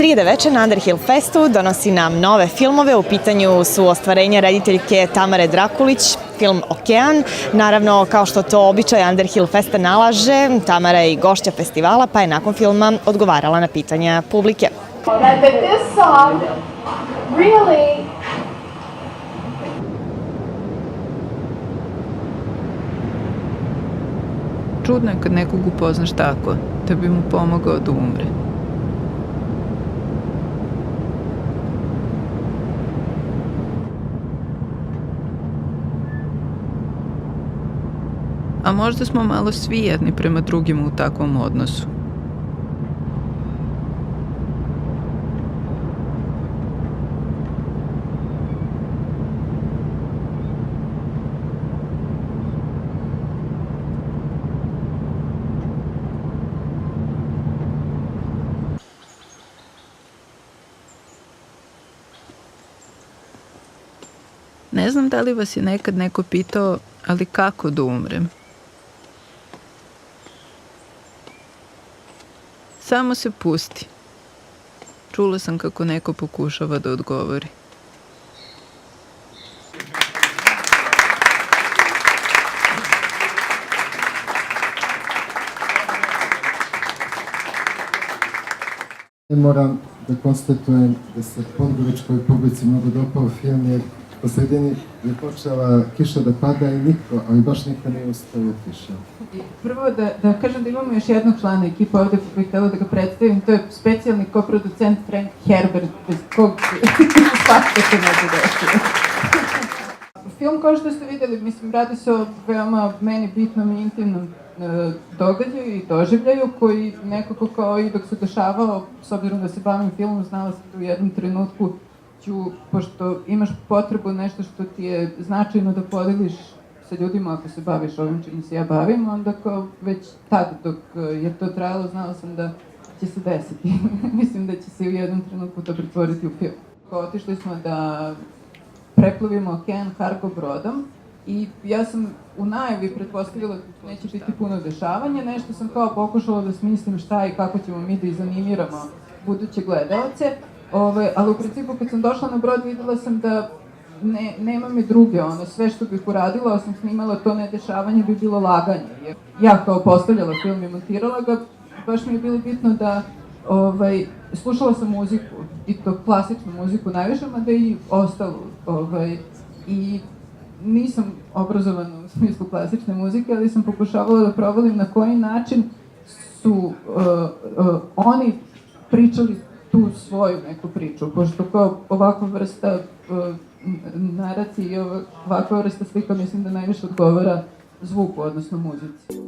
Srijeda veče na Underhill Festu donosi nam nove filmove. U pitanju su ostvarenja rediteljke Tamare Drakulić, film Okean. Naravno, kao što to običaj Underhill Festa nalaže, Tamara je i gošća festivala, pa je nakon filma odgovarala na pitanja publike. Čudno je kad nekog upoznaš tako, da bi mu pomogao da umre. A možda smo malo svi jedni prema drugima u takvom odnosu. Ne znam da li vas je nekad neko pitao, ali kako da umrem? Samo se pusti. Čula sam kako neko pokušava da odgovori. Moram da konstatujem da se podgoričkoj publici mnogo dopao film, jer po sredini je počela kiša da pada i niko, ali baš niko nije ustao od kiša. Prvo da kažem da imamo još jednog člana ekipa ovde koji bih htjela da ga predstavim, to je specijalni koproducent Frank Herbert, bez kog svakako se ne bi desilo. Film, kao što ste vidjeli, mislim, radi se o veoma meni bitnom i intimnom događaju i doživljaju koji nekako kao i dok se dešavao, s obzirom da se bavim filmom, znala sam da u jednom trenutku pošto imaš potrebu nešto što ti je značajno da podeliš sa ljudima ako se baviš ovim čim se ja bavim, onda kao već tad dok je to trajalo znala sam da će se desiti. Mislim da će se u jednom trenutku to pretvoriti u film. Otišli smo da preplovimo okean cargo brodom i ja sam u najavi pretpostavila da neće biti puno dešavanja, nešto sam kao pokušala da smislim šta i kako ćemo mi da izanimiramo buduće gledaoce. Ali u principu kad sam došla na brod videla sam da nema me druge, sve što bih uradila, osim snimala to nedešavanje bi bilo laganje. Jer ja kao postavljala film i montirala ga, baš mi je bilo bitno da slušala sam muziku, i to klasičnu muziku najviše, mada i ostalu. I nisam obrazovana u smislu klasične muzike, ali sam pokušavala da provalim na koji način su oni pričali tu svoju neku priču, pošto kao ovakva vrsta naracije i ovakva vrsta slika mislim da najviše odgovara zvuku, odnosno muzici.